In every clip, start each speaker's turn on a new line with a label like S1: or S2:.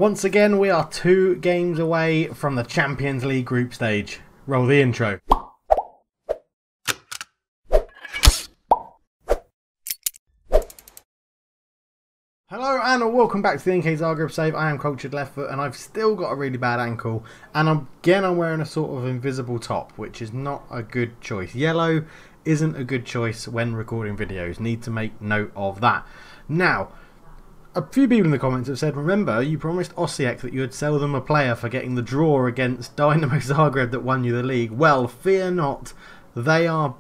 S1: Once again, we are 2 games away from the Champions League group stage. Roll the intro. Hello and welcome back to the NK Zagreb save. I am Cultured Left Foot and I've still got a really bad ankle. And again, I'm wearing a sort of invisible top, which is not a good choice. Yellow isn't a good choice when recording videos. Need to make note of that. Now, a few people in the comments have said, remember, you promised Osijek that you would sell them a player for getting the draw against Dynamo Zagreb that won you the league. Well, fear not. They are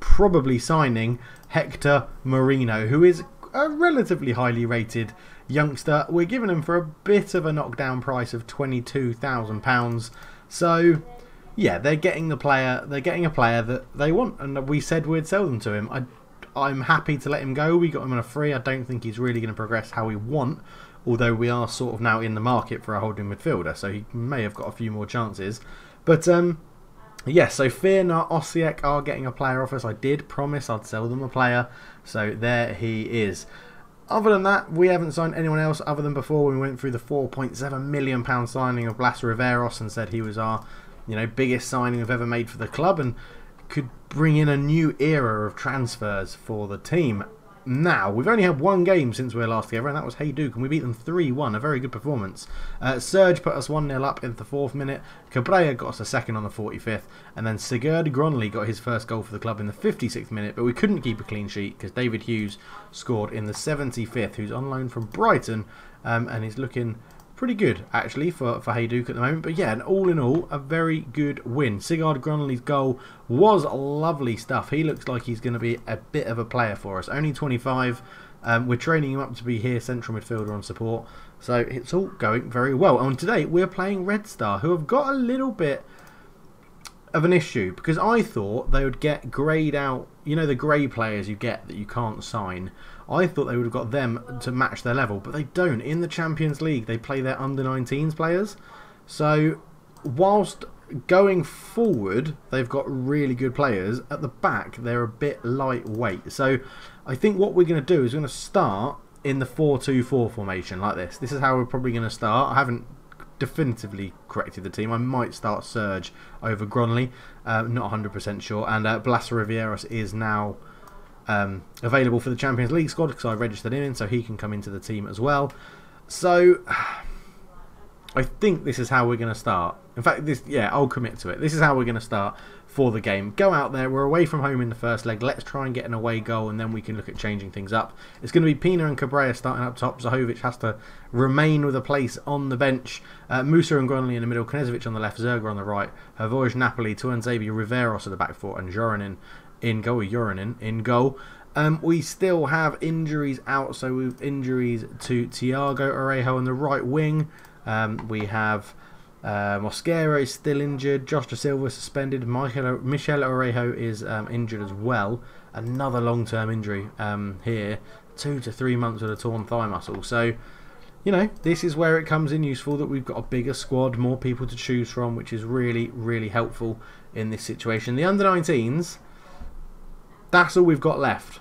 S1: probably signing Hector Marino, who is a relatively highly rated youngster. We're giving him for a bit of a knockdown price of £22,000. So, yeah, they're getting the player. They're getting a player that they want, and we said we'd sell them to him. I'm happy to let him go. We got him on a free. I don't think he's really going to progress how we want, although we are sort of now in the market for a holding midfielder, so he may have got a few more chances. But yeah, so fear not, Osijek are getting a player off us. I did promise I'd sell them a player, so there he is. Other than that, we haven't signed anyone else other than before when we went through the £4.7 million signing of Blas Riveros and said he was our, biggest signing we've ever made for the club and could bring in a new era of transfers for the team. Now, we've only had 1 game since we were last together, and that was Hajduk, and we beat them 3-1, a very good performance. Serge put us 1-0 up in the 4th minute, Cabrera got us a second on the 45th, and then Sigurd Gronli got his first goal for the club in the 56th minute, but we couldn't keep a clean sheet because David Hughes scored in the 75th, who's on loan from Brighton, and he's looking pretty good, actually, for Hajduk at the moment. But yeah, and all in all, a very good win. Sigurd Gronli's goal was lovely stuff. He looks like he's going to be a bit of a player for us. Only 25. We're training him up to be here, central midfielder on support. So it's all going very well. And today, we're playing Red Star, who have got a little bit of an issue, because I thought they would get greyed out, the grey players you get that you can't sign. I thought they would have got them to match their level, but they don't. In the Champions League, they play their under-19s players. So, whilst going forward, they've got really good players, at the back, they're a bit lightweight. So, I think what we're going to do is we're going to start in the 4-2-4 formation, like this. This is how we're probably going to start. I haven't definitively corrected the team. I might start Serge over Gronli. Not 100% sure. And Blas Riveros is now available for the Champions League squad because I registered him in, so he can come into the team as well. So I think this is how we're going to start. In fact, I'll commit to it. This is how we're going to start for the game. Go out there. We're away from home in the first leg. Let's try and get an away goal, and then we can look at changing things up. It's going to be Pina and Cabrera starting up top. Zahovic has to remain with a place on the bench. Musa and Gronli in the middle. Knezovic on the left. Zerga on the right. Hrvoje, Napoli, Tuanzebe, Riveros at the back four, and Joranin in goal. We still have injuries out, so we've injuries to Thiago Orejo on the right wing. We have Mosquera is still injured. Josh Da Silva suspended. Michel Orejo is injured as well. Another long-term injury here. 2 to 3 months with a torn thigh muscle. So, this is where it comes in useful that we've got a bigger squad, more people to choose from, which is really, really helpful in this situation. The under-19s, that's all we've got left.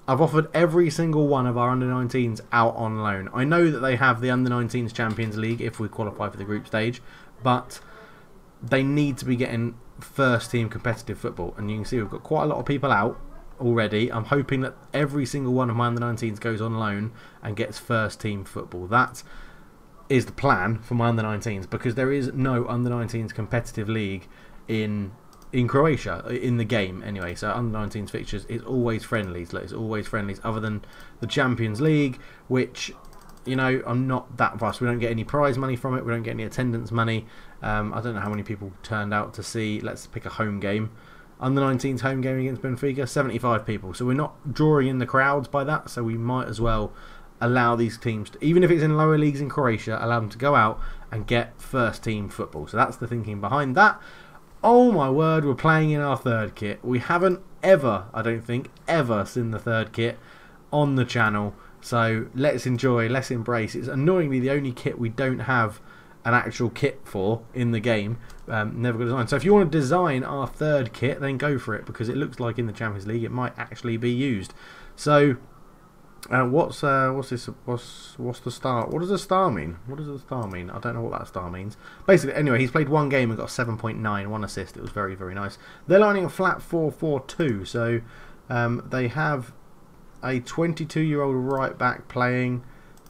S1: I've offered every single one of our under-19s out on loan. I know that they have the under-19s Champions League if we qualify for the group stage, but they need to be getting first-team competitive football. And you can see we've got quite a lot of people out already. I'm hoping that every single one of my under-19s goes on loan and gets first-team football. That is the plan for my under-19s, because there is no under-19s competitive league in Croatia, in the game anyway. So under-19s fixtures is always friendlies. It's always friendlies other than the Champions League, which, I'm not that fussed. We don't get any prize money from it. We don't get any attendance money. I don't know how many people turned out to see, let's pick a home game. Under-19s home game against Benfica, 75 people. So we're not drawing in the crowds by that, so we might as well allow these teams, even if it's in lower leagues in Croatia, allow them to go out and get first team football. So that's the thinking behind that. Oh my word, we're playing in our third kit. We haven't ever, I don't think, ever seen the third kit on the channel. So let's enjoy, let's embrace. It's annoyingly the only kit we don't have an actual kit for in the game. Never got designed. So if you want to design our third kit, then go for it, because it looks like in the Champions League it might actually be used. So What's this? What's the star? What does the star mean? What does the star mean? I don't know what that star means. Basically, anyway, he's played one game and got 7.9, one assist. It was very, very nice. They're lining a flat 4-4-2, so they have a 22-year-old right back playing.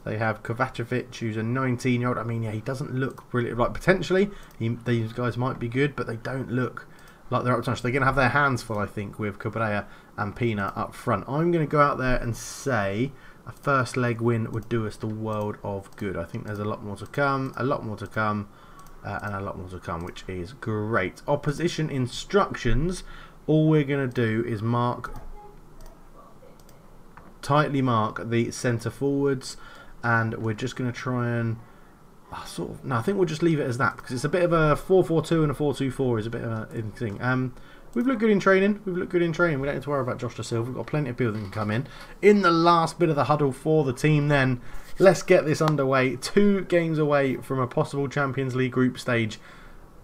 S1: They have Kovacevic, who's a 19-year-old. I mean, yeah, he doesn't look brilliant. Like, potentially, these guys might be good, but they don't look like they're up to much. They're going to have their hands full, I think, with Cabrera and Pina up front. I'm going to go out there and say a first leg win would do us the world of good. I think there's a lot more to come, and a lot more to come, which is great. Opposition instructions. All we're going to do is tightly mark the centre forwards, and we're just going to try and no, I think we'll just leave it as that, because it's a bit of a 4-4-2 and a 4-2-4 is a bit of a thing. We've looked good in training. We don't need to worry about Josh Da Silva. We've got plenty of people that can come in the last bit of the huddle for the team. Then let's get this underway. 2 games away from a possible Champions League group stage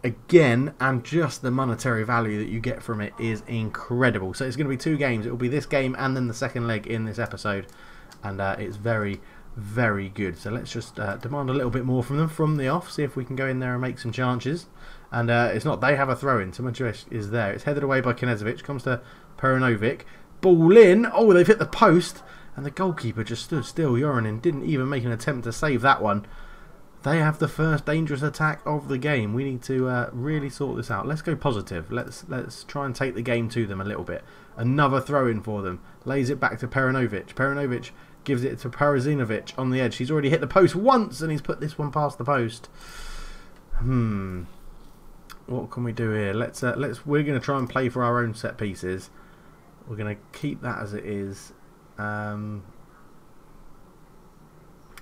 S1: again, and just the monetary value that you get from it is incredible. So it's going to be 2 games. It will be this game and then the second leg in this episode, and it's very, very good. So let's just demand a little bit more from them from the off, see if we can go in there and make some chances. And it's not, they have a throw in. Tomajevic is there. It's headed away by Knežević. Comes to Perinovic. Ball in. Oh, they've hit the post. And the goalkeeper just stood still. Yorinin didn't even make an attempt to save that one. They have the first dangerous attack of the game. We need to really sort this out. Let's go positive. Let's try and take the game to them a little bit. Another throw in for them. Lays it back to Perinovic. Perinovic gives it to Parazinovic on the edge. He's already hit the post once, and he's put this one past the post. What can we do here? We're going to try and play for our own set pieces. We're going to keep that as it is. I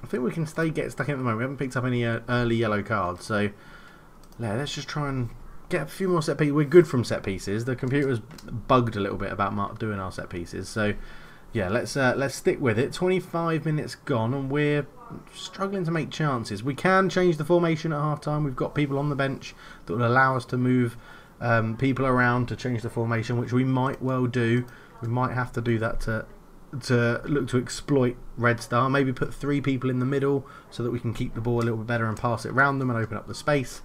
S1: think we can get stuck in at the moment. We haven't picked up any early yellow cards, so yeah, let's just try and get a few more set pieces. We're good from set pieces. The computer's bugged a little bit about doing our set pieces, so yeah, let's stick with it. 25 minutes gone, and we're struggling to make chances. We can change the formation at half time. We've got people on the bench that will allow us to move people around to change the formation, which we might well do. We might have to do that to look to exploit Red Star. Maybe put 3 people in the middle so that we can keep the ball a little bit better and pass it around them and open up the space.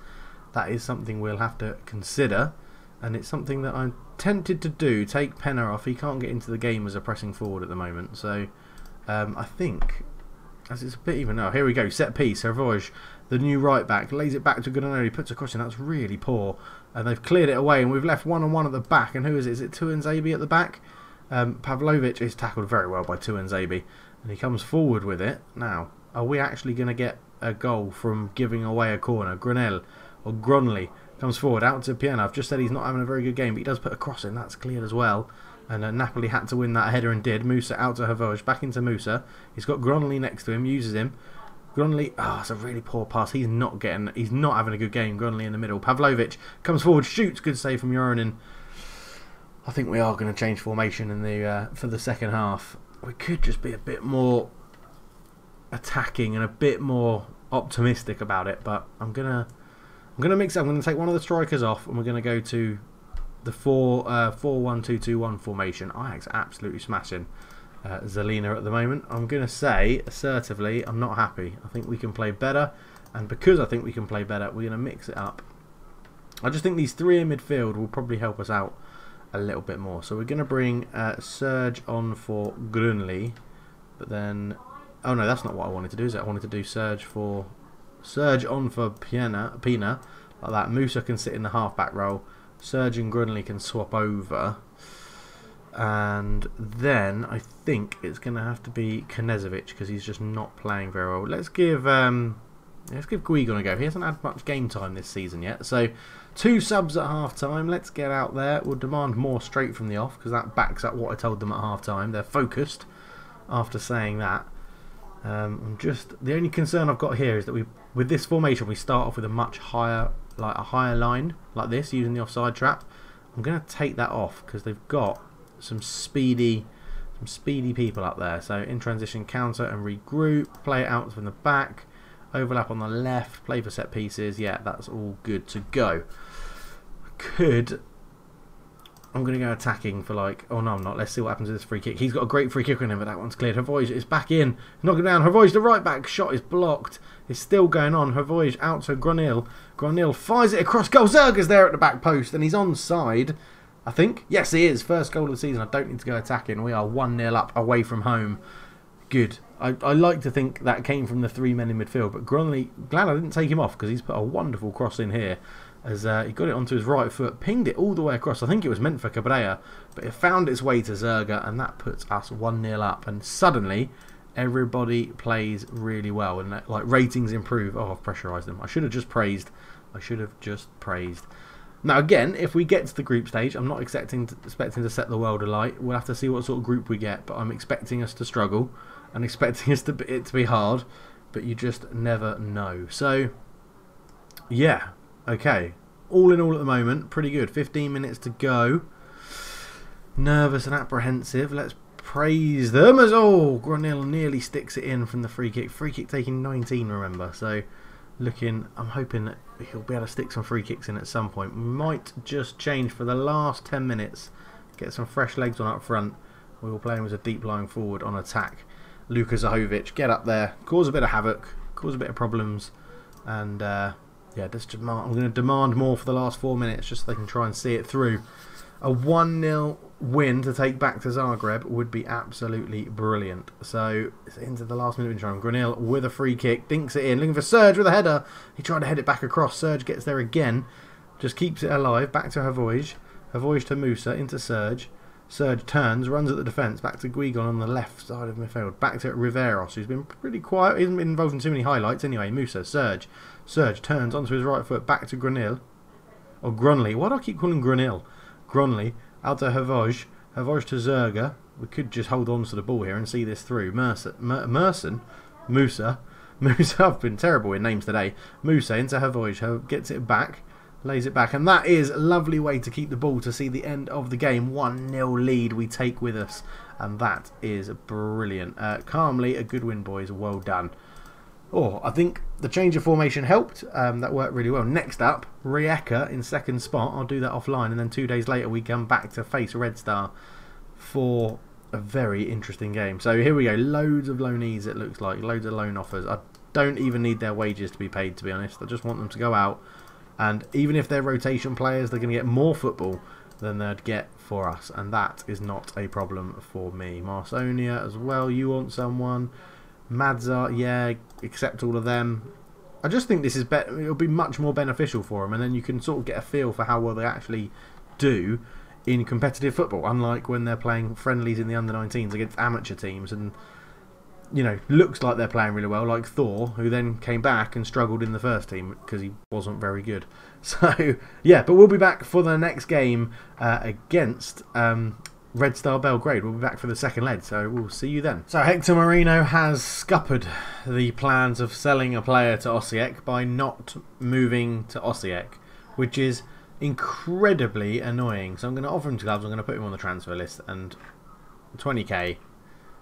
S1: That is something we'll have to consider, and it's something that I'm tempted to do. Take Penna off. He can't get into the game as a pressing forward at the moment, so I think as it's a bit even now. Here we go, set piece. Hervoj, the new right back, lays it back to Granelli, puts a cross in. That's really poor, and they've cleared it away, and we've left 1-on-1 at the back. And who is it? Is it Tuanzebe at the back? Pavlovic is tackled very well by Tuanzebe, and he comes forward with it. Now, are we actually going to get a goal from giving away a corner? Gronley comes forward out to Piena. I've just said he's not having a very good game, but he does put a cross in. That's cleared as well. And Napoli had to win that header and did. Musa out to Hervoj, back into Musa. He's got Gronley next to him, uses him. Gronley, it's a really poor pass. He's not having a good game. Gronley in the middle. Pavlovic comes forward, shoots. Good save from Yorinin. I think we are going to change formation in the for the second half. We could just be a bit more attacking and a bit more optimistic about it, but I'm gonna mix it. I'm going to take one of the strikers off, and we're going to go to the 4-1-2-2-1 formation. Ajax absolutely smashing Zelina at the moment. I'm going to say assertively, I'm not happy. I think we can play better, and because I think we can play better, we're going to mix it up. I just think these 3 in midfield will probably help us out a little bit more. So we're going to bring Serge on for Grunli, but then, oh no, that's not what I wanted to do. Is it? I wanted to do Serge on for Pina, like that. Musa can sit in the half-back role. Serge and Grunley can swap over. And then I think it's going to have to be Knežević, because he's just not playing very well. Let's give Guigon a go. He hasn't had much game time this season yet. So 2 subs at half-time. Let's get out there. We'll demand more straight from the off, because that backs up what I told them at half-time. They're focused after saying that. The only concern I've got here is that with this formation we start off with a much higher, like a higher line like this, using the offside trap. I'm going to take that off because they've got some speedy people up there. So in transition, counter and regroup, play it out from the back, overlap on the left, play for set pieces. Yeah, that's all good to go. Could I'm going to go attacking for like... Oh, no, I'm not. Let's see what happens with this free kick. He's got a great free kick on him, but that one's cleared. Hrvoje is back in. Knock it down. Hrvoje, the right back. Shot is blocked. It's still going on. Hrvoje out to Gronil. Gronil fires it across goal. Zerga's there at the back post, and he's onside, I think. Yes, he is. First goal of the season. I don't need to go attacking. We are 1-0 up away from home. Good. I like to think that came from the 3 men in midfield, but Gronil, glad I didn't take him off because he's put a wonderful cross in here. As he got it onto his right foot, pinged it all the way across. I think it was meant for Cabrera, but it found its way to Zerga, and that puts us 1-0 up. And suddenly, everybody plays really well, and like ratings improve. Oh, I've pressurised them. I should have just praised. Now again, if we get to the group stage, I'm not expecting to set the world alight. We'll have to see what sort of group we get, but I'm expecting us to struggle and expecting it to be hard. But you just never know. So, yeah. Okay, all in all at the moment, pretty good. 15 minutes to go. Nervous and apprehensive. Let's praise them as Gronil nearly sticks it in from the free kick. Free kick taking 19, remember. So, I'm hoping that he'll be able to stick some free kicks in at some point. We might just change for the last 10 minutes. Get some fresh legs on up front. We will play him as a deep lying forward on attack. Luka Zahovic, get up there, cause a bit of havoc, cause a bit of problems, and... yeah, I'm going to demand more for the last 4 minutes just so they can try and see it through. A 1-0 win to take back to Zagreb would be absolutely brilliant. So, it's into the last minute of time. Gronil with a free kick, dinks it in, looking for Serge with a header. He tried to head it back across. Serge gets there again, just keeps it alive. Back to Hrvoje. Hrvoje to Musa, into Serge. Serge turns, runs at the defence, back to Guigon on the left side of midfield. Back to Riveros, who's been pretty quiet. He hasn't been involved in too many highlights. Anyway, Musa, Serge. Serge turns onto his right foot, back to Gronil. Or Gronli. Why do I keep calling Gronil? Gronli. Out to Hrvoje. Hrvoje to Zerga. We could just hold on to the ball here and see this through. Musa. I've been terrible in names today. Musa into Hrvoje. Gets it back. Lays it back. And that is a lovely way to keep the ball to see the end of the game. 1-0 lead we take with us. And that is brilliant. Calmly, a good win, boys. Well done. I think the change of formation helped. That worked really well. Next up, Rijeka in second spot. I'll do that offline. And then 2 days later, we come back to face Red Star for a very interesting game. So here we go. Loads of loanees, it looks like. Loads of loan offers. I don't even need their wages to be paid, to be honest. I just want them to go out. And even if they're rotation players, they're going to get more football than they'd get for us. And that is not a problem for me. Marsonia as well. You want someone. Madza, yeah, accept all of them. I just think this is better. It'll be much more beneficial for them, and then you can sort of get a feel for how well they actually do in competitive football. Unlike when they're playing friendlies in the under-19s against amateur teams, and you know, looks like they're playing really well, like Thor, who then came back and struggled in the first team because he wasn't very good. So yeah, but we'll be back for the next game against Red Star Belgrade. We'll be back for the second leg, so we'll see you then. So Hector Marino has scuppered the plans of selling a player to Osijek by not moving to Osijek, which is incredibly annoying. So I'm going to offer him to clubs. I'm going to put him on the transfer list, and 20k.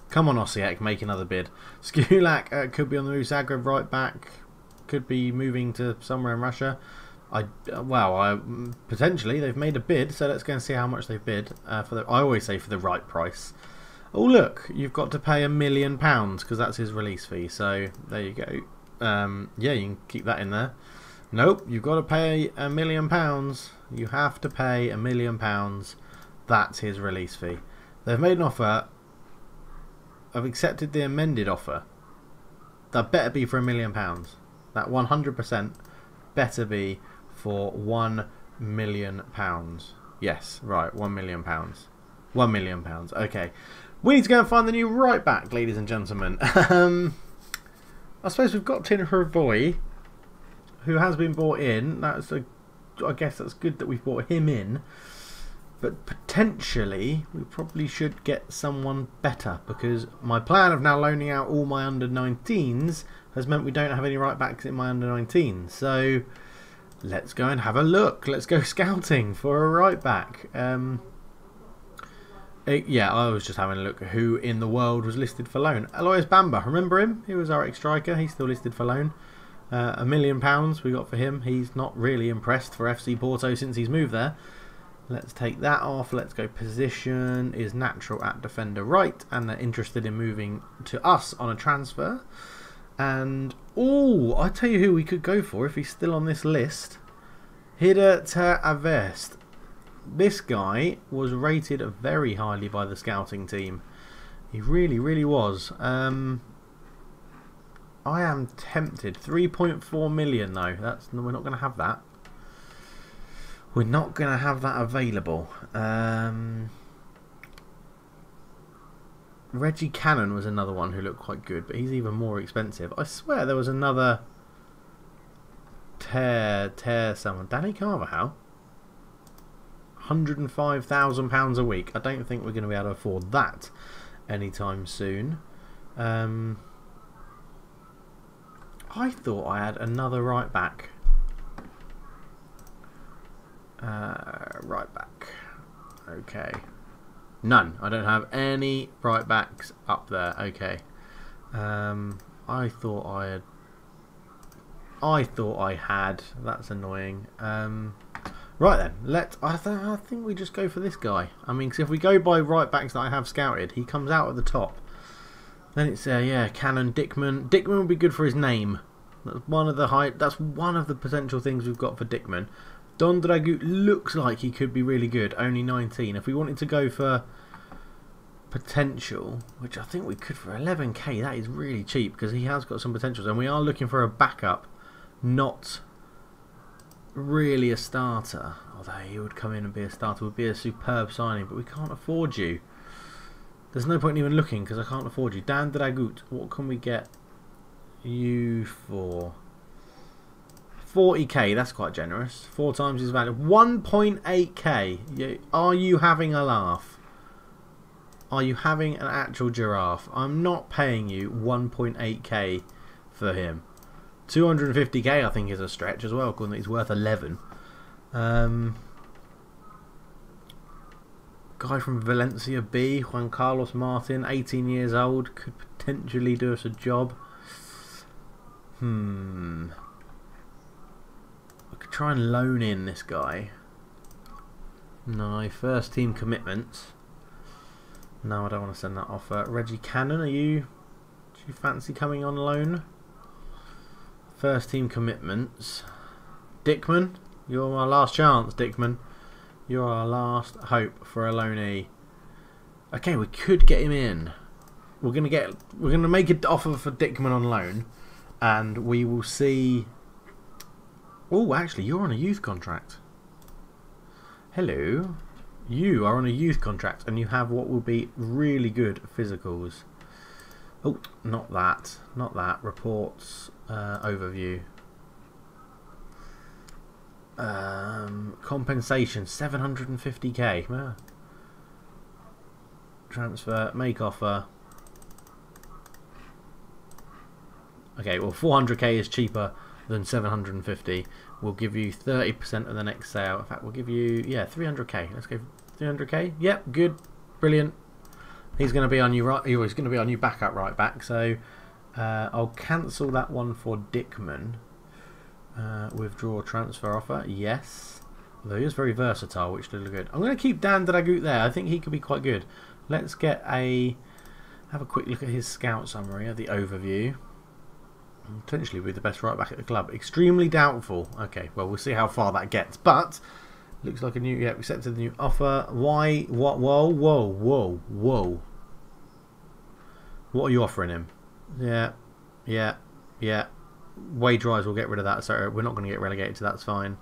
S1: Come on, Osijek, make another bid. Skulak could be on the move. Zagreb right back, could be moving to somewhere in Russia. Potentially they've made a bid, so let's go and see how much they've bid for the. I always say for the right price. Oh look, you've got to pay £1 million because that's his release fee. So there you go. Yeah, you can keep that in there. Nope, you've got to pay £1 million. You have to pay £1 million. That's his release fee. They've made an offer. I've accepted the amended offer. That better be for £1 million. That 100% better be for £1 million. Yes, right, £1 million. £1 million. Okay. We need to go and find the new right back, ladies and gentlemen. I suppose we've got Tin Hrvoje, who has been bought in. I guess that's good that we've brought him in. But potentially, we probably should get someone better, because my plan of now loaning out all my under-19s has meant we don't have any right backs in my under-19s. So let's go and have a look. Let's go scouting for a right back. Yeah, I was just having a look at who in the world was listed for loan. Alois Bamba, remember him? He was our ex-striker. He's still listed for loan. £1 million we got for him. He's not really impressed for FC Porto since he's moved there. Let's take that off. Let's go position is natural at defender right, and they're interested in moving to us on a transfer. And I tell you who we could go for if he's still on this list. Hida Ter Avest. This guy was rated very highly by the scouting team. He really, really was. I am tempted. 3.4 million though. We're not going to have that. We're not going to have that available. Reggie Cannon was another one who looked quite good, but he's even more expensive. I swear there was another someone. Danny Carvajal. £105,000 a week. I don't think we're going to be able to afford that anytime soon. I thought I had another right back. Right back. Okay. None. I don't have any right backs up there. Okay. I thought I had. That's annoying. Right then. I think we just go for this guy. I mean, cause if we go by right backs that I have scouted, he comes out at the top. Then it's yeah, Cannon, Dickman. Dickman would be good for his name. That's one of the potential things we've got for Dickman. Don Dragut looks like he could be really good. Only 19. If we wanted to go for potential, which I think we could for 11k, that is really cheap because he has got some potentials, and we are looking for a backup, not really a starter. Although he would come in and be a starter, would be a superb signing, but we can't afford you. There's no point in even looking because I can't afford you. Dan Dragut, what can we get you for? 40k, that's quite generous. 4 times his value. 1.8k. Are you having a laugh? Are you having an actual giraffe? I'm not paying you 1.8k for him. 250k I think is a stretch as well, because he's worth 11. Guy from Valencia B, Juan Carlos Martin, 18 years old, could potentially do us a job. I could try and loan in this guy. No, first team commitments. No, I don't want to send that offer. Reggie Cannon, do you fancy coming on loan? First team commitments. Dickman, you're our last chance, Dickman. You're our last hope for a loanee. Okay, we could get him in. We're gonna make an offer for Dickman on loan, and we will see. Oh, actually, you're on a youth contract. Hello. You are on a youth contract, and you have what will be really good physicals. Oh, not that. Not that. Reports. Overview. Compensation. 750k. Transfer. Make offer. Okay, well, 400k is cheaper than 750. We'll give you 30% of the next sale. In fact, we'll give you 300k. Let's go 300k. Yep, good, brilliant. He's going to be on you right. He's going to be on you backup right back. So I'll cancel that one for Dickman. Withdraw transfer offer. Yes, although he is very versatile, which did look good. I'm going to keep Dan Dragut there. I think he could be quite good. Let's have a quick look at his scout summary, the overview. Potentially be the best right back at the club. Extremely doubtful. Okay, well, we'll see how far that gets. But looks like a new. Yeah, we accepted the new offer. Why? What? Whoa! Whoa! Whoa! Whoa! What are you offering him? Yeah. Wage rise. We'll get rid of that. So we're not going to get relegated. So that's fine.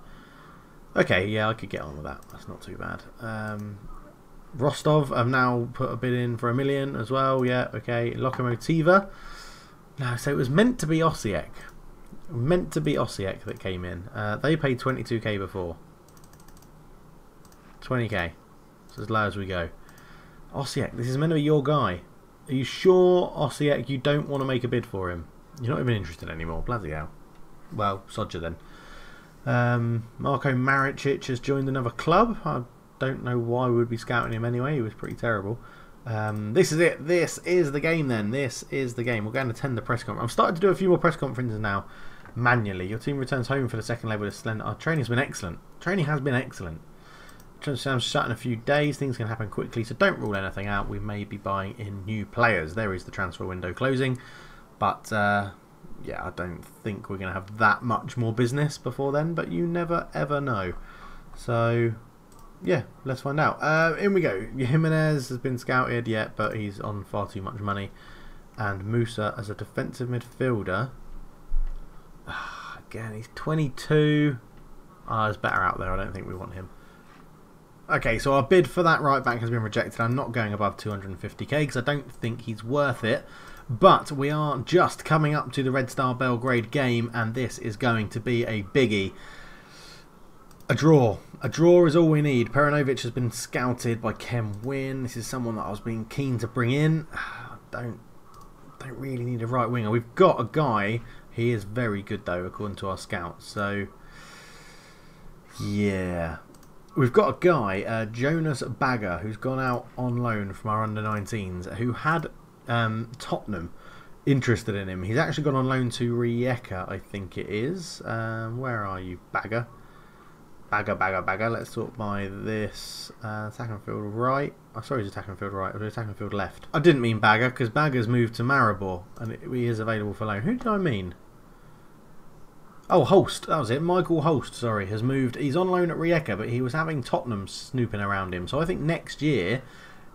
S1: Okay. Yeah, I could get on with that. That's not too bad. Rostov have now put a bid in for $1 million as well. Yeah. Okay. Lokomotiva. No, so it was meant to be Osiek. That came in. They paid 22k before. 20k. So as low as we go. Osiek, this is meant to be your guy. Are you sure, Osiek, you don't want to make a bid for him? You're not even interested anymore. Bloody hell. Well, sod you then. Marko Maricic has joined another club. I don't know why we would be scouting him anyway. He was pretty terrible. This is it. This is the game then. This is the game. We're going to attend the press conference. I'm starting to do a few more press conferences now manually. Your team returns home for the second leg with a slender. Our training has been excellent. Training has been excellent. transfer shut in a few days. Things can happen quickly, so don't rule anything out. We may be buying in new players. There is the transfer window closing, but yeah, I don't think we're going to have that much more business before then, but you never ever know. So yeah, let's find out. In we go. Jimenez has been scouted yet, but he's on far too much money. And Musa as a defensive midfielder. Again, he's 22. There's better out there. I don't think we want him. Okay, so our bid for that right back has been rejected. I'm not going above 250k because I don't think he's worth it. But we are just coming up to the Red Star Belgrade game, and this is going to be a biggie. A draw. A draw is all we need. Perinovic has been scouted by Kem Win. This is someone that I was being keen to bring in. Don't really need a right winger. We've got a guy. He is very good though, according to our scouts. So yeah, we've got a guy, Jonas Bagger, who's gone out on loan from our under-19s, who had Tottenham interested in him. He's actually gone on loan to Rijeka, I think it is. Where are you, Bagger? Bagger. Let's sort by this. Attacking field right. Oh, sorry, he's attacking field right. Or attacking field left. I didn't mean Bagger because Bagger's moved to Maribor and he is available for loan. Who did I mean? Oh, Holst. That was it. Michael Holst, sorry, has moved. He's on loan at Rijeka, but he was having Tottenham snooping around him. So I think next year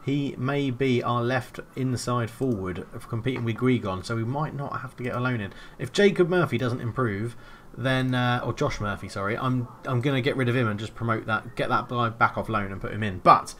S1: he may be our left inside forward of competing with Guigon. So we might not have to get a loan in. If Jacob Murphy doesn't improve, then or Josh Murphy, sorry, I'm going to get rid of him and just promote that, get that guy back off loan and put him in. But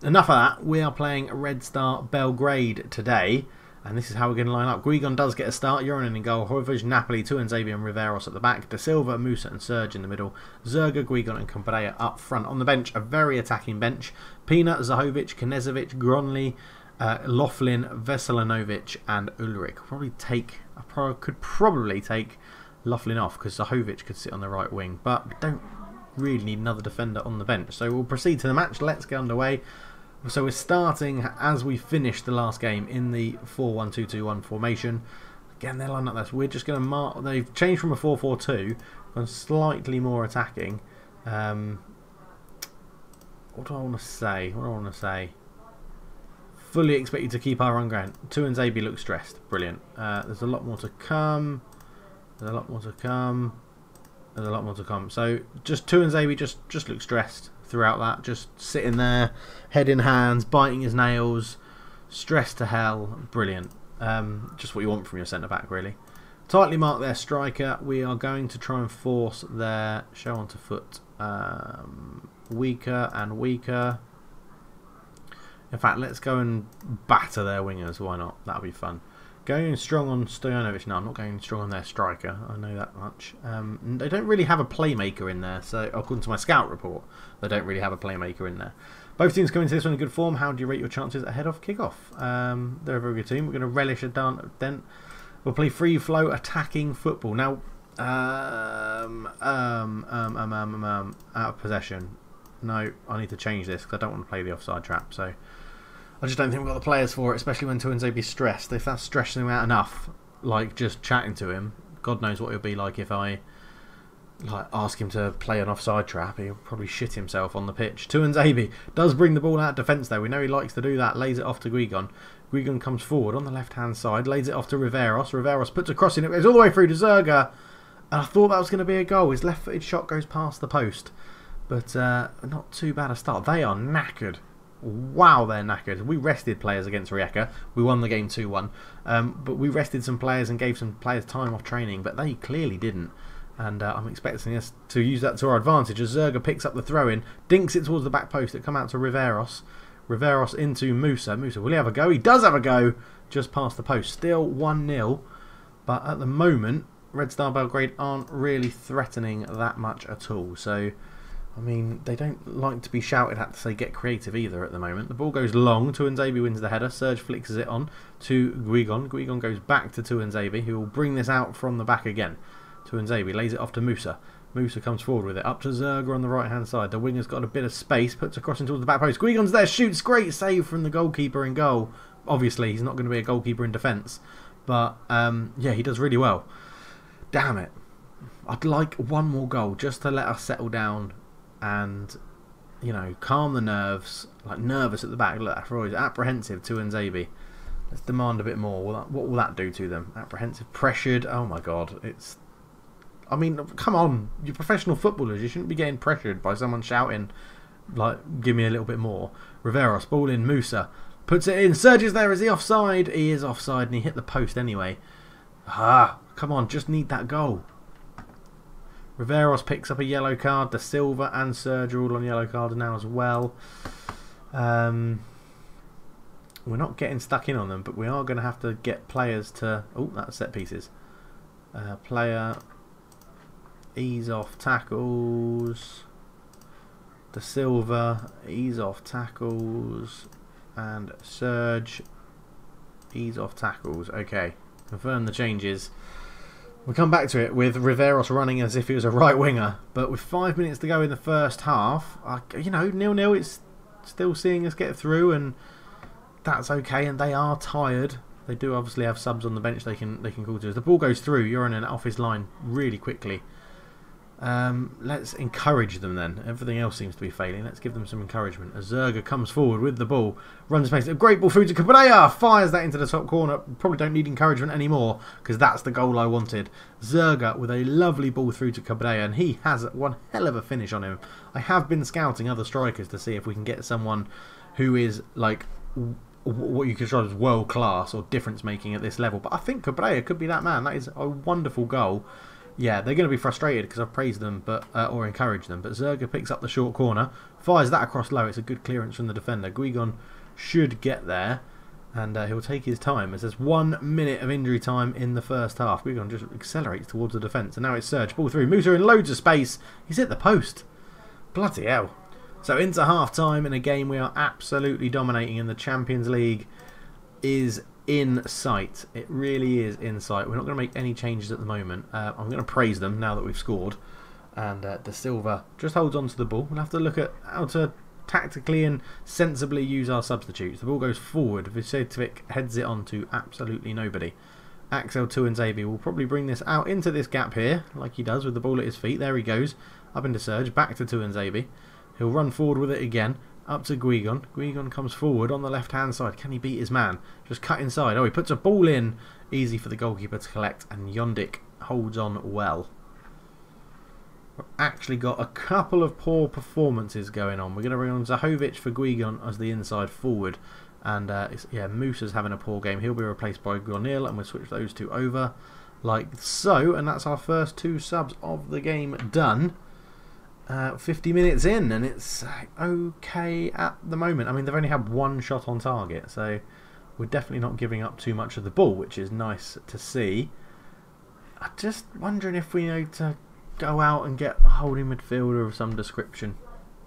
S1: enough of that. We are playing Red Star Belgrade today, and this is how we're going to line up. Guigon does get a start. Joronen in goal. Horvoj, Napoli, Tuanzebe and Riveros at the back. Da Silva, Musa and Serge in the middle. Zerga, Guigon and Cabrera up front. On the bench, a very attacking bench. Pina, Zahovic, Knezovic, Gronli, Laughlin, Veselinovic and Ulrich. I could probably take Laughlin off because Zahovic could sit on the right wing, but we don't really need another defender on the bench. So we'll proceed to the match. Let's get underway. So we're starting as we finished the last game in the 4-1-2-2-1 formation. Again, they're lined up this. We're just going to mark. They've changed from a 4-4-2 and slightly more attacking. What do I want to say? Fully expect you to keep our run going. Tuanzebe looks stressed. Brilliant. There's a lot more to come. So just Tuanzebe just looks stressed throughout that. Just sitting there, head in hands, biting his nails, stressed to hell. Brilliant. Just what you want from your centre back, really. Tightly mark their striker. We are going to try and force their show onto foot weaker and weaker. In fact, let's go and batter their wingers. Why not? That'll be fun. Going strong on Stojanovic. No, I'm not going strong on their striker. I know that much. They don't really have a playmaker in there. So, according to my scout report, they don't really have a playmaker in there. Both teams coming to this one in good form. How do you rate your chances ahead of kickoff? They're a very good team. We're going to relish a dent. We'll play free flow attacking football. Now, out of possession. No, I need to change this because I don't want to play the offside trap. So I just don't think we've got the players for it, especially when Tuanzebe's stressed. If that's stressing him out enough, like just chatting to him, God knows what he'll be like if I ask him to play an offside trap. He'll probably shit himself on the pitch. Tuanzebe does bring the ball out of defence though. We know he likes to do that. Lays it off to Guigon. Guigon comes forward on the left-hand side, lays it off to Riveros. Riveros puts a cross in, it goes all the way through to Zerga. And I thought that was going to be a goal. His left-footed shot goes past the post. But not too bad a start. They are knackered. Wow, they're knackered. We rested players against Rijeka. We won the game 2-1. But we rested some players and gave some players time off training. But they clearly didn't. And I'm expecting us to use that to our advantage. As Zerga picks up the throw-in, dinks it towards the back post. It come out to Riveros. Riveros into Musa. Musa, will he have a go? He does have a go. Just past the post. Still 1-0. But at the moment, Red Star Belgrade aren't really threatening that much at all. So, I mean, they don't like to be shouted at to say get creative either at the moment. The ball goes long. Tuanzebe wins the header. Serge flicks it on to Guigon. Guigon goes back to Tuanzebe, who will bring this out from the back again. Tuanzebe lays it off to Musa. Musa comes forward with it. Up to Zerga on the right-hand side. The winger's got a bit of space. Puts a cross into the back post. Guigon's there. Shoots. Great save from the goalkeeper in goal. Obviously, he's not going to be a goalkeeper in defence. But, yeah, he does really well. Damn it. I'd like one more goal just to let us settle down and, you know, calm the nerves. Like nervous at the back. Look, Freud's apprehensive to Nzabi. Let's demand a bit more. What will that do to them? Apprehensive, pressured. Oh my God, it's. I mean, come on, you're professional footballers. You shouldn't be getting pressured by someone shouting, like, give me a little bit more. Riveros, ball in, Musa puts it in. Serge is there. Is he offside? He is offside, and he hit the post anyway. Ah, come on, just need that goal. Riveros picks up a yellow card. Da Silva and Serge are all on yellow card now as well. We're not getting stuck in on them, but we are going to have to get players to... Oh, that's set pieces. Player... Ease off tackles. Da Silva, ease off tackles. And Serge, ease off tackles. Okay, confirm the changes. We'll come back to it with Riveros running as if he was a right winger. But with 5 minutes to go in the first half, you know, 0-0, it's still seeing us get through, and that's okay. And they are tired. They do obviously have subs on the bench they can call to. As the ball goes through, you're in and off his line really quickly. Let's encourage them then. Everything else seems to be failing. Let's give them some encouragement. As Zerga comes forward with the ball, runs space. A great ball through to Cabrera. Fires that into the top corner. Probably don't need encouragement anymore because that's the goal I wanted. Zerga with a lovely ball through to Cabrera, and he has one hell of a finish on him. I have been scouting other strikers to see if we can get someone who is like what you could describe as world class or difference making at this level. But I think Cabrera could be that man. That is a wonderful goal. Yeah, they're going to be frustrated because I've praised them or encouraged them. But Zerga picks up the short corner, fires that across low. It's a good clearance from the defender. Guigon should get there, and he'll take his time as there's 1 minute of injury time in the first half. Guigon just accelerates towards the defence, and now it's Serge. Ball through. Musa in loads of space. He's hit the post. Bloody hell. So into half-time in a game we are absolutely dominating, and the Champions League is in sight. It really is in sight. We're not going to make any changes at the moment. I'm going to praise them now that we've scored. And Da Silva just holds on to the ball. We'll have to look at how to tactically and sensibly use our substitutes. The ball goes forward. Vicevic heads it on to absolutely nobody. Axel Tuanzebe will probably bring this out into this gap here, like he does with the ball at his feet. There he goes. Up into Serge. Back to Tuanzebe. He'll run forward with it again. Up to Guigon. Guigon comes forward on the left-hand side. Can he beat his man? Just cut inside. Oh, he puts a ball in. Easy for the goalkeeper to collect. And Jondik holds on well. We've actually got a couple of poor performances going on. We're going to bring on Zahovic for Guigon as the inside forward. And, yeah, Musa's having a poor game. He'll be replaced by Gronil. And we'll switch those two over like so. And that's our first two subs of the game done. 50 minutes in, and it's okay at the moment. I mean, they've only had one shot on target, so we're definitely not giving up too much of the ball, which is nice to see. I'm just wondering if we need to go out and get a holding midfielder of some description.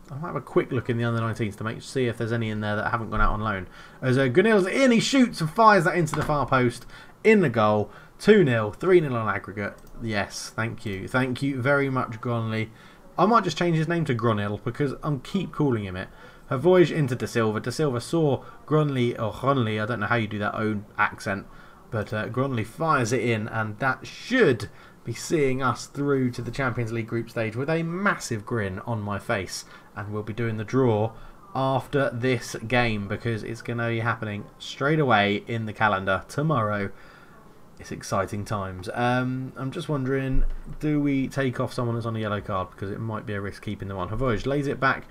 S1: I'll have a quick look in the under-19s to see if there's any in there that haven't gone out on loan. As Granil's in, he shoots and fires that into the far post. In the goal. 2-0, 3-0 on aggregate. Yes, thank you. Thank you very much, Gronley. I might just change his name to Gronil because I'm keep calling him it. Her voyage into Da Silva. Da Silva saw Gronley, or Gronley, I don't know how you do that own accent, but Gronley fires it in, and that should be seeing us through to the Champions League group stage with a massive grin on my face. And we'll be doing the draw after this game because it's going to be happening straight away in the calendar tomorrow. It's exciting times. I'm just wondering, do we take off someone that's on a yellow card? Because it might be a risk keeping them on. Havoj lays it back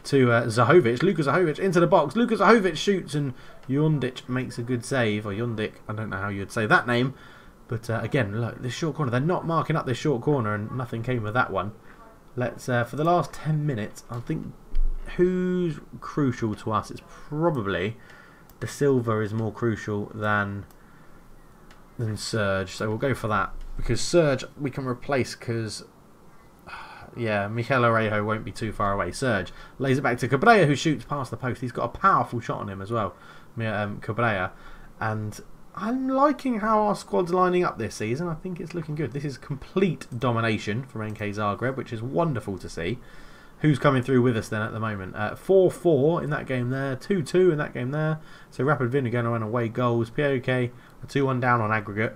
S1: to Zahovic. Luka Zahovic into the box. Luka Zahovic shoots and Jondic makes a good save. Or Jondik, I don't know how you'd say that name. But again, look, this short corner. They're not marking up this short corner and nothing came of that one. Let's, for the last 10 minutes, I think who's crucial to us is probably Da Silva is more crucial than Serge, so we'll go for that because Serge we can replace because yeah, Mikel Orejo won't be too far away. Serge lays it back to Cabrera who shoots past the post. He's got a powerful shot on him as well, Cabrera, and I'm liking how our squad's lining up this season. I think it's looking good. This is complete domination from NK Zagreb, which is wonderful to see. Who's coming through with us then at the moment? 4-4 in that game there, 2-2 in that game there. So Rapid Vin are going to run away goals. POK a 2-1 down on aggregate.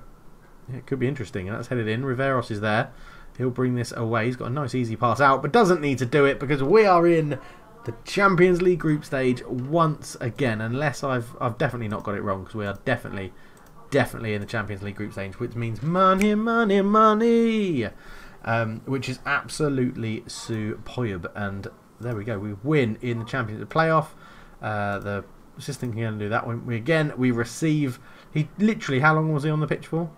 S1: It could be interesting, and that's headed in. Riveros is there. He'll bring this away. He's got a nice easy pass out, but doesn't need to do it because we are in the Champions League group stage once again, unless I've definitely not got it wrong, because we are definitely in the Champions League group stage, which means money, money, money, which is absolutely superb. And there we go, we win in the Champions League playoff. The assistant can do that one. We receive. He literally, how long was he on the pitch for?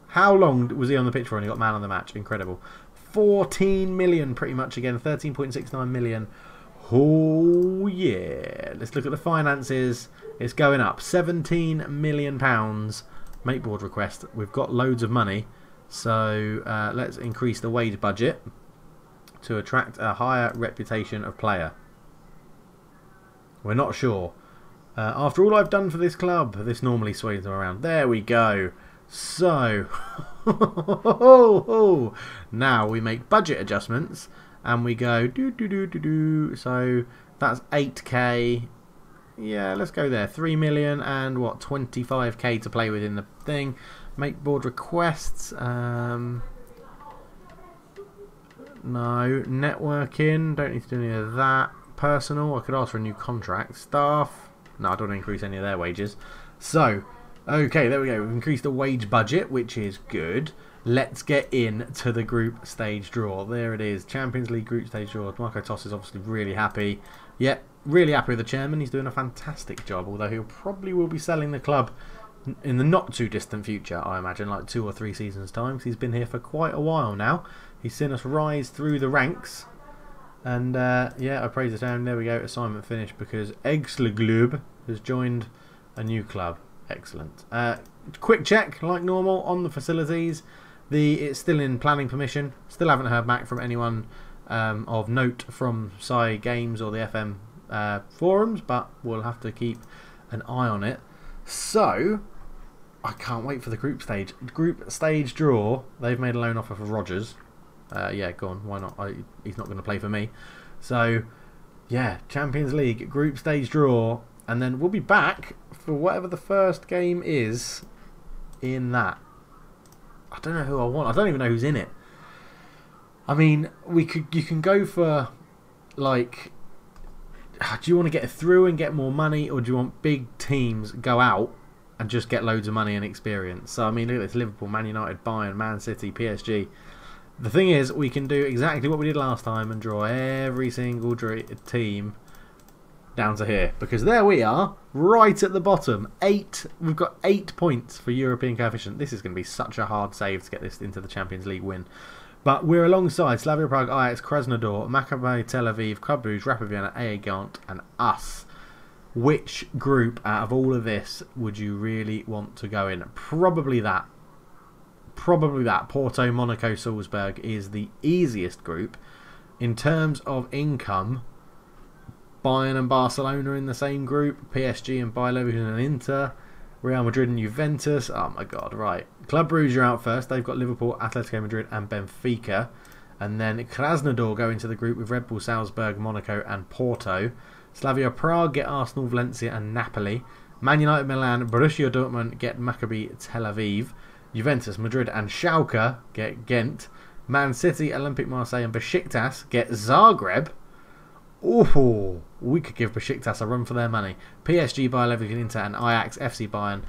S1: How long was he on the pitch for? And he got man of the match. Incredible. 14 million, pretty much again. 13.69 million. Oh yeah. Let's look at the finances. It's going up. 17 million pounds. Make board request. We've got loads of money, so let's increase the wage budget to attract a higher reputation of player. We're not sure. After all I've done for this club, this normally sways them around. There we go. So, now we make budget adjustments and we go So that's 8k. Yeah, let's go there. 3 million and what, 25k to play with in the thing. Make board requests. No, networking. Don't need to do any of that. Personal, I could ask for a new contract. Staff, no, I don't want to increase any of their wages. So, okay, there we go. We've increased the wage budget, which is good. Let's get into the group stage draw. There it is. Champions League group stage draw. Marco Toss is obviously really happy. Yeah, really happy with the chairman. He's doing a fantastic job, although he'll probably will be selling the club in the not too distant future, I imagine, like 2 or 3 seasons time, because he's been here for quite a while now. He's seen us rise through the ranks. And yeah, I praise it down. There we go. Assignment finished because Eggsleglub has joined a new club. Excellent. Quick check, like normal, on the facilities. It's still in planning permission. Still haven't heard back from anyone of note from Psy Games or the FM forums, but we'll have to keep an eye on it. So, I can't wait for the group stage. Group stage draw. They've made a loan offer for Rodgers. Yeah, go on. Why not? He's not going to play for me. So, yeah, Champions League group stage draw, and then we'll be back for whatever the first game is in that. I don't know who I want. I don't even know who's in it. I mean, you can go for, like, do you want to get through and get more money, or do you want big teams go out and just get loads of money and experience? So, I mean, look at this: Liverpool, Man United, Bayern, Man City, PSG. The thing is, we can do exactly what we did last time and draw every single team down to here. Because there we are, right at the bottom. We've got 8 points for European coefficient. This is going to be such a hard save to get this into the Champions League win. But we're alongside Slavia Prague, Ajax, Krasnodar, Maccabi Tel Aviv, Club Brugge, Rapid Vienna, AEK Ghent and us. Which group out of all of this would you really want to go in? Probably that. Porto, Monaco, Salzburg is the easiest group. In terms of income, Bayern and Barcelona in the same group, PSG and Bayer Leverkusen and Inter, Real Madrid and Juventus. Oh my god, right. Club Brugge are out first. They've got Liverpool, Atletico Madrid and Benfica. And then Krasnodar go into the group with Red Bull Salzburg, Monaco and Porto. Slavia Prague get Arsenal, Valencia and Napoli. Man United, Milan, Borussia Dortmund get Maccabi Tel Aviv. Juventus, Madrid and Schalke get Ghent. Man City, Olympique Marseille and Besiktas get Zagreb. Oh, we could give Besiktas a run for their money. PSG, Bayer Leverkusen, Inter and Ajax, FC Bayern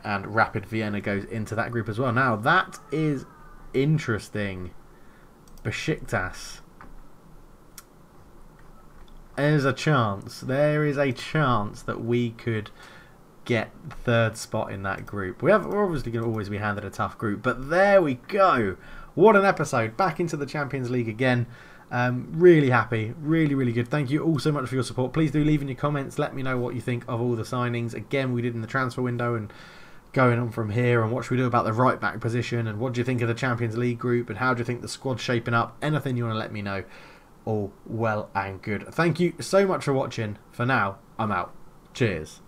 S1: and Rapid Vienna goes into that group as well. Now, that is interesting. Besiktas. There is a chance that we could get third spot in that group. We're obviously going to always be handed a tough group, but there we go. What an episode. Back into the Champions League again. Really happy. Really good. Thank you all so much for your support. Please do leave in your comments. Let me know what you think of all the signings. Again, we did in the transfer window and going on from here, and what should we do about the right back position, and what do you think of the Champions League group, and how do you think the squad's shaping up? Anything you want to let me know. All well and good. Thank you so much for watching. For now, I'm out. Cheers.